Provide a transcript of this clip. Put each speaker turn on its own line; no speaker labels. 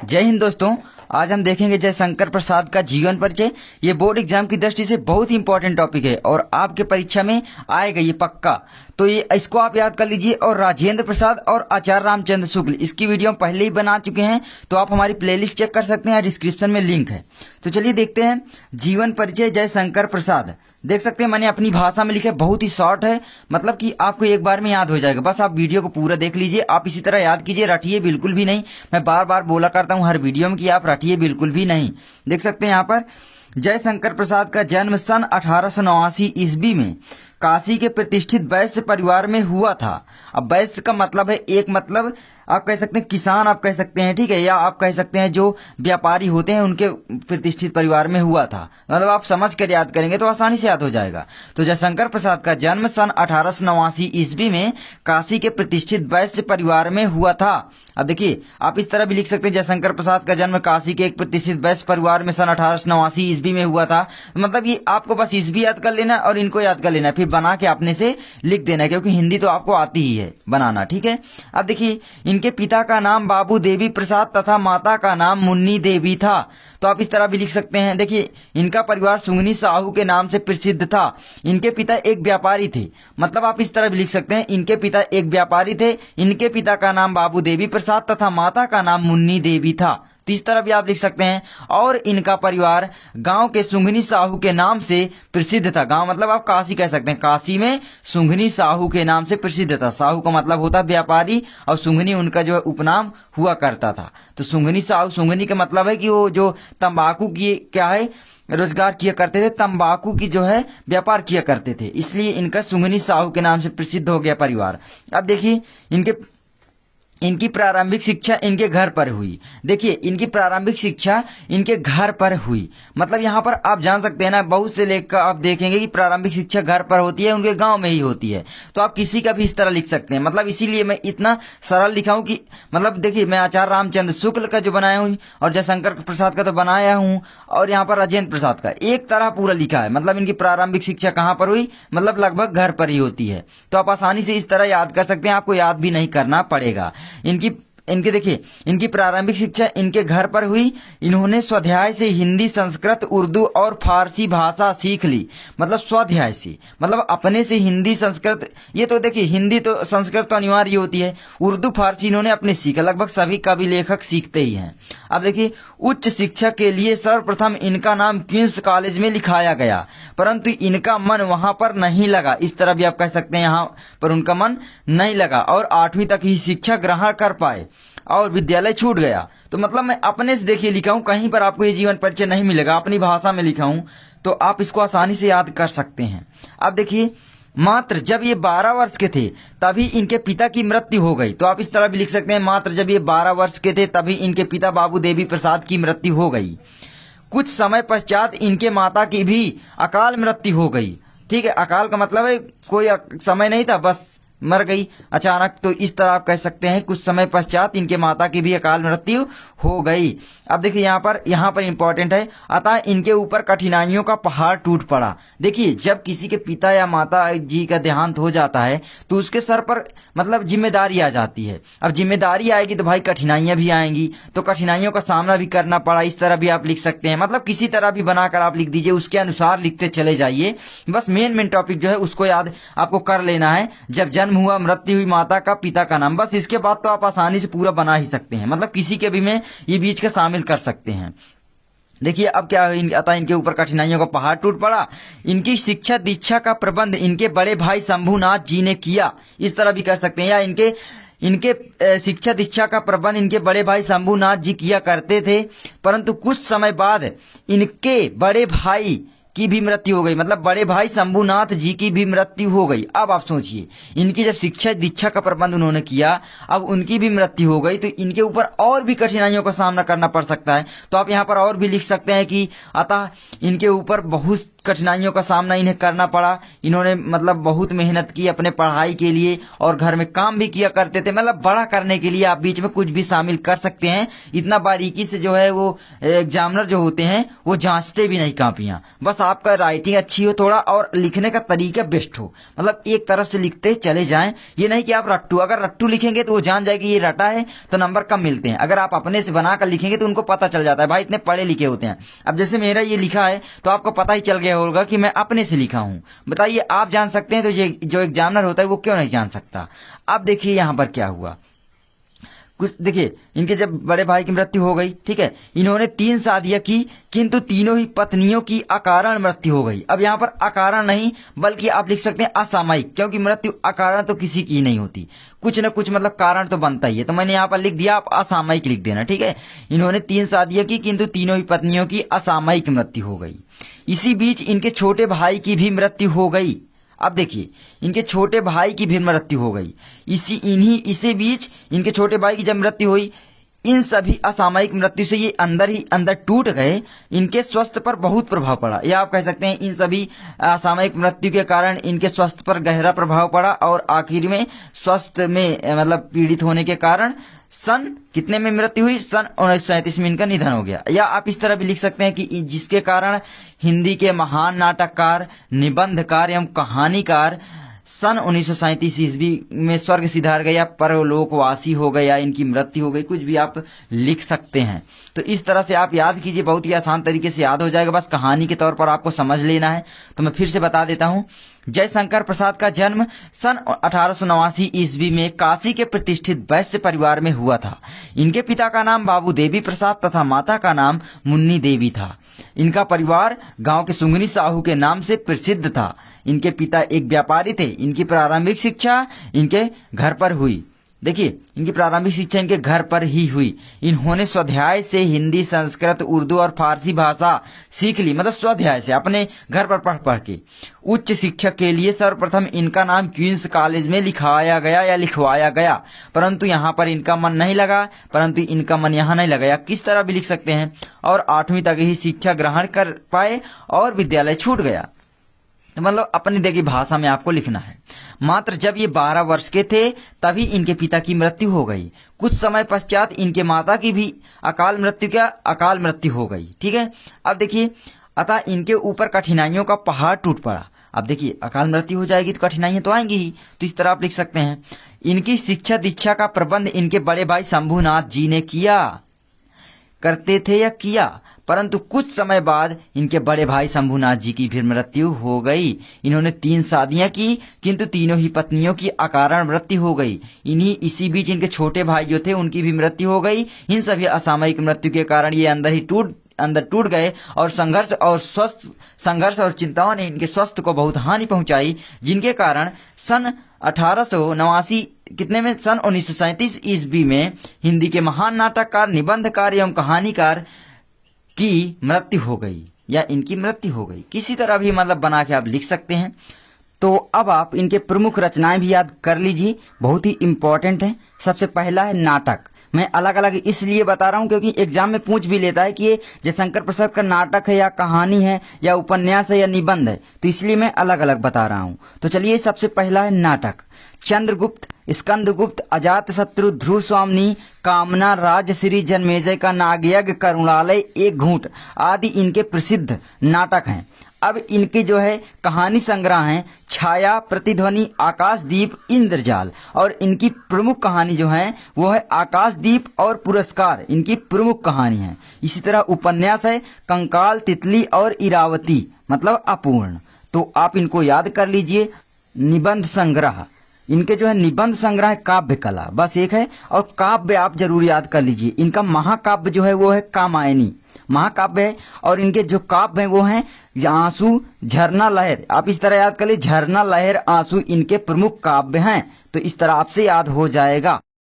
जय हिंद दोस्तों। आज हम देखेंगे जयशंकर प्रसाद का जीवन परिचय। ये बोर्ड एग्जाम की दृष्टि से बहुत ही इंपॉर्टेंट टॉपिक है और आपके परीक्षा में आएगा ये पक्का। तो ये इसको आप याद कर लीजिए। और राजेंद्र प्रसाद और आचार्य रामचंद्र शुक्ल, इसकी वीडियो हम पहले ही बना चुके हैं, तो आप हमारी प्लेलिस्ट चेक कर सकते हैं, डिस्क्रिप्शन में लिंक है। तो चलिए देखते हैं जीवन परिचय जयशंकर प्रसाद। देख सकते हैं मैंने अपनी भाषा में लिखा है, बहुत ही शॉर्ट है, मतलब कि आपको एक बार में याद हो जाएगा। बस आप वीडियो को पूरा देख लीजिए, आप इसी तरह याद कीजिए, रटिए बिल्कुल भी नहीं। मैं बार बार बोला करता हूँ हर वीडियो में कि आप रटिए बिल्कुल भी नहीं। देख सकते हैं यहाँ पर जयशंकर प्रसाद का जन्म सन 1889 ईस्वी में काशी के प्रतिष्ठित वैश्य परिवार में हुआ था। अब वैश्य का मतलब है, एक मतलब आप कह सकते हैं किसान, आप कह सकते हैं, ठीक है, या आप कह सकते हैं जो व्यापारी होते हैं उनके प्रतिष्ठित परिवार में हुआ था। मतलब आप समझ कर याद करेंगे तो आसानी से याद हो जाएगा। तो जयशंकर प्रसाद का जन्म सन 1889 ईस्वी में काशी के प्रतिष्ठित वैश्य परिवार में हुआ था। अब देखिए आप इस तरह भी लिख सकते हैं, जयशंकर प्रसाद का जन्म काशी के एक प्रतिष्ठित वैश्य परिवार में सन 1889 ईस्वी में हुआ था। मतलब ये आपको बस ईस्वी याद कर लेना और इनको याद कर लेना, फिर बना के अपने से लिख देना, क्योंकि हिंदी तो आपको आती ही है बनाना, ठीक है। अब देखिए इनके पिता का नाम बाबू देवी प्रसाद तथा माता का नाम मुन्नी देवी था। तो आप इस तरह भी लिख सकते हैं। देखिए इनका परिवार सुंगनी साहू के नाम से प्रसिद्ध था। इनके पिता एक व्यापारी थे। मतलब आप इस तरह भी लिख सकते हैं, इनके पिता एक व्यापारी थे। इनके पिता का नाम बाबू देवी प्रसाद तथा माता का नाम मुन्नी देवी था। तो इस तरह भी आप लिख सकते हैं। और इनका परिवार गांव के सुंगनी साहू के नाम से प्रसिद्ध था। गांव मतलब आप काशी कह सकते हैं, काशी में सुंगनी साहू के नाम से प्रसिद्ध था। साहू का मतलब होता व्यापारी और सुंगनी उनका जो उपनाम हुआ करता था। तो सुंगनी साहू, सुंगनी का मतलब है कि वो जो तंबाकू की क्या है रोजगार किया करते थे, तंबाकू की जो है व्यापार किया करते थे, इसलिए इनका सुंगनी साहू के नाम से प्रसिद्ध हो गया परिवार। अब देखिए इनकी प्रारंभिक शिक्षा इनके घर पर हुई। देखिए इनकी प्रारंभिक शिक्षा इनके घर पर हुई। मतलब यहाँ पर आप जान सकते हैं ना, बहुत से लेख का आप देखेंगे कि प्रारंभिक शिक्षा घर पर होती है, उनके गांव में ही होती है। तो आप किसी का भी इस तरह लिख सकते हैं। मतलब इसीलिए मैं इतना सरल लिखा हूँ कि मतलब देखिए मैं आचार्य रामचंद्र शुक्ल का जो बनाया हूँ और जयशंकर प्रसाद का तो बनाया हूँ, और यहाँ पर राजेंद्र प्रसाद का एक तरह पूरा लिखा है। मतलब इनकी प्रारंभिक शिक्षा कहाँ पर हुई, मतलब लगभग घर पर ही होती है। तो आप आसानी से इस तरह याद कर सकते हैं, आपको याद भी नहीं करना पड़ेगा। इनकी देखिए इनकी प्रारंभिक शिक्षा इनके घर पर हुई। इन्होंने स्वाध्याय से हिंदी, संस्कृत, उर्दू और फारसी भाषा सीख ली। मतलब स्वाध्याय से मतलब अपने से हिंदी, संस्कृत, ये तो देखिए हिंदी तो संस्कृत तो अनिवार्य होती है, उर्दू फारसी इन्होंने अपने सीखा। लगभग सभी कवि लेखक सीखते ही हैं। अब देखिए उच्च शिक्षा के लिए सर्वप्रथम इनका नाम क्वींस कॉलेज में लिखाया गया, परंतु इनका मन वहां पर नहीं लगा। इस तरह भी आप कह सकते हैं, यहाँ पर उनका मन नहीं लगा और 8वीं तक ही शिक्षा ग्रहण कर पाए और विद्यालय छूट गया। तो मतलब मैं अपने से देखिए लिखा हूं, कहीं पर आपको ये जीवन परिचय नहीं मिलेगा, अपनी भाषा में लिखा हूं, तो आप इसको आसानी से याद कर सकते हैं। अब देखिए मात्र जब ये 12 वर्ष के थे तभी इनके पिता की मृत्यु हो गई। तो आप इस तरह भी लिख सकते हैं, मात्र जब ये 12 वर्ष के थे तभी इनके पिता बाबू देवी प्रसाद की मृत्यु हो गई। कुछ समय पश्चात इनके माता की भी अकाल मृत्यु हो गई। ठीक है, अकाल का मतलब है कोई समय नहीं था, बस मर गई अचानक। तो इस तरह आप कह सकते हैं कुछ समय पश्चात इनके माता की भी अकाल मृत्यु हो गई। अब देखिए यहाँ पर इंपॉर्टेंट है, अतः इनके ऊपर कठिनाइयों का पहाड़ टूट पड़ा। देखिए जब किसी के पिता या माता जी का देहांत हो जाता है तो उसके सर पर मतलब जिम्मेदारी आ जाती है। अब जिम्मेदारी आएगी तो भाई कठिनाइयां भी आएंगी, तो कठिनाइयों का सामना भी करना पड़ा। इस तरह भी आप लिख सकते हैं, मतलब किसी तरह भी बनाकर आप लिख दीजिए, उसके अनुसार लिखते चले जाइए। बस मेन टॉपिक जो है उसको याद आपको कर लेना है। जब जन्म हुआ, मृत्यु हुई माता का, पिता का नाम, बस इसके बाद तो आप आसानी से पूरा बना ही सकते हैं। मतलब किसी के भी में ये बीच का शामिल कर सकते हैं। देखिए अब क्या अतः इनके ऊपर कठिनाइयों का पहाड़ टूट पड़ा। इनकी शिक्षा दीक्षा का प्रबंध इनके बड़े भाई शंभुनाथ जी ने किया। इस तरह भी कर सकते हैं, या इनके शिक्षा दीक्षा का प्रबंध इनके बड़े भाई शंभुनाथ जी किया करते थे। परंतु कुछ समय बाद इनके बड़े भाई की भी मृत्यु हो गई। मतलब बड़े भाई शंभुनाथ जी की भी मृत्यु हो गई। अब आप सोचिए, इनकी जब शिक्षा दीक्षा का प्रबंध उन्होंने किया, अब उनकी भी मृत्यु हो गई, तो इनके ऊपर और भी कठिनाइयों का सामना करना पड़ सकता है। तो आप यहाँ पर और भी लिख सकते हैं कि अतः इनके ऊपर बहुत कठिनाइयों का सामना इन्हें करना पड़ा। इन्होंने मतलब बहुत मेहनत की अपने पढ़ाई के लिए और घर में काम भी किया करते थे। मतलब बड़ा करने के लिए आप बीच में कुछ भी शामिल कर सकते हैं। इतना बारीकी से जो है वो एग्जामिनर जो होते हैं वो जांचते भी नहीं कॉपियां। बस आपका राइटिंग अच्छी हो थोड़ा और लिखने का तरीका बेस्ट हो, मतलब एक तरफ से लिखते चले जाएं। ये नहीं कि आप रट्टू, अगर रट्टू लिखेंगे तो वो जान जाएगी ये रटा है तो नंबर कम मिलते हैं। अगर आप अपने से बनाकर लिखेंगे तो उनको पता चल जाता है, भाई इतने पढ़े लिखे होते हैं। अब जैसे मेरा ये लिखा है तो आपको पता ही चल गया होगा कि मैं अपने से लिखा हूं। बताइए, आप जान सकते हैं तो ये जो एग्जामिनर होता है वो क्यों नहीं जान सकता। अब देखिए यहाँ पर क्या हुआ, कुछ देखिए, इनके जब बड़े भाई की मृत्यु हो गई, ठीक है, इन्होंने 3 शादियां की किंतु तीनों ही पत्नियों की अकारण मृत्यु हो गई। अब यहाँ पर अकारण नहीं बल्कि आप लिख सकते हैं असामयिक, क्योंकि मृत्यु अकारण तो किसी की नहीं होती, कुछ न कुछ मतलब कारण तो बनता ही है। तो मैंने यहाँ पर लिख दिया, आप असामयिक लिख देना, ठीक है। इन्होंने 3 शादियां की किंतु तीनों ही पत्नियों की असामयिक मृत्यु हो गई। इसी बीच इनके छोटे भाई की भी मृत्यु हो गई। अब देखिए, इनके छोटे भाई की भी मृत्यु हो गई। इसी बीच इनके छोटे भाई की जब मृत्यु हुई, इन सभी असामयिक मृत्यु से ये अंदर ही अंदर टूट गए। इनके स्वास्थ्य पर बहुत प्रभाव पड़ा, या आप कह सकते हैं इन सभी असामयिक मृत्यु के कारण इनके स्वास्थ्य पर गहरा प्रभाव पड़ा और आखिर में स्वास्थ्य में मतलब पीड़ित होने के कारण सन कितने में मृत्यु हुई, सन 1937 में इनका निधन हो गया। या आप इस तरह भी लिख सकते हैं कि जिसके कारण हिंदी के महान नाटककार, निबंधकार एवं कहानीकार सन 1937 ईस्वी में स्वर्ग सिधार गया, परलोकवासी हो गया, इनकी मृत्यु हो गई, कुछ भी आप लिख सकते हैं। तो इस तरह से आप याद कीजिए, बहुत ही आसान तरीके से याद हो जाएगा, बस कहानी के तौर पर आपको समझ लेना है। तो मैं फिर से बता देता हूं, जयशंकर प्रसाद का जन्म सन 1889 ईस्वी में काशी के प्रतिष्ठित वैश्य परिवार में हुआ था। इनके पिता का नाम बाबू देवी प्रसाद तथा माता का नाम मुन्नी देवी था। इनका परिवार गांव के सुंगनी साहू के नाम से प्रसिद्ध था। इनके पिता एक व्यापारी थे। इनकी प्रारंभिक शिक्षा इनके घर पर हुई। देखिए, इनकी प्रारंभिक शिक्षा इनके घर पर ही हुई। इन्होंने स्वाध्याय से हिंदी, संस्कृत, उर्दू और फारसी भाषा सीख ली, मतलब स्वाध्याय से अपने घर पर पढ़ पढ़ के। उच्च शिक्षा के लिए सर्वप्रथम इनका नाम क्वींस कॉलेज में लिखवाया गया, परंतु यहाँ पर इनका मन नहीं लगा, परंतु इनका मन यहाँ नहीं लगा, या किस तरह भी लिख सकते हैं। और 8वीं तक ही शिक्षा ग्रहण कर पाए और विद्यालय छूट गया। तो मतलब अपनी देखिए भाषा में आपको लिखना है। मात्र जब ये 12 वर्ष के थे तभी इनके पिता की मृत्यु हो गई। कुछ समय पश्चात इनके माता की भी अकाल मृत्यु हो गई, ठीक है। अब देखिए, अतः इनके ऊपर कठिनाइयों का पहाड़ टूट पड़ा। अब देखिए, अकाल मृत्यु हो जाएगी तो कठिनाइयां तो आएंगी ही, तो इस तरह आप लिख सकते हैं। इनकी शिक्षा दीक्षा का प्रबंध इनके बड़े भाई शंभुनाथ जी ने किया, परंतु कुछ समय बाद इनके बड़े भाई शंभुनाथ जी की फिर मृत्यु हो गई। इन्होंने 3 शादियां की किंतु तीनों ही पत्नियों की अकारण मृत्यु हो गई। इसी बीच इनके छोटे भाई जो थे उनकी भी मृत्यु हो गई। इन सभी असामयिक मृत्यु के कारण ये अंदर टूट गए और संघर्ष और चिंताओं ने इनके स्वास्थ्य को बहुत हानि पहुंचाई, जिनके कारण सन 1937 ईस्वी में हिंदी के महान नाटककार, निबंधकार एवं कहानीकार की मृत्यु हो गई, या इनकी मृत्यु हो गई। किसी तरह भी मतलब बना के आप लिख सकते हैं। तो अब आप इनके प्रमुख रचनाएं भी याद कर लीजिए, बहुत ही इंपॉर्टेंट है। सबसे पहला है नाटक। मैं अलग अलग इसलिए बता रहा हूं क्योंकि एग्जाम में पूछ भी लेता है कि ये जयशंकर प्रसाद का नाटक है या कहानी है या उपन्यास है या निबंध है, तो इसलिए मैं अलग अलग बता रहा हूं। तो चलिए, सबसे पहला है नाटक। चंद्रगुप्त, स्कंदगुप्त, अजातशत्रु, ध्रुव स्वामिनी, कामना, राजश्री, जन्मेजय का नागयज्ञ, करुणालय, एक घूंट आदि इनके प्रसिद्ध नाटक हैं। अब इनके जो है कहानी संग्रह हैं छाया, प्रतिध्वनि, आकाशदीप, इंद्रजाल, और इनकी प्रमुख कहानी जो है वो है आकाशदीप और पुरस्कार, इनकी प्रमुख कहानी है। इसी तरह उपन्यास है कंकाल, तितली और इरावती, मतलब अपूर्ण। तो आप इनको याद कर लीजिए। निबंध संग्रह, इनके जो है निबंध संग्रह काव्य कला, बस एक है। और काव्य आप जरूर याद कर लीजिए। इनका महाकाव्य जो है वो है कामायनी, महाकाव्य है। और इनके जो काव्य हैं वो हैं आंसू, झरना, लहर। आप इस तरह याद कर लीजिए, झरना, लहर, आंसू इनके प्रमुख काव्य हैं। तो इस तरह आपसे याद हो जाएगा।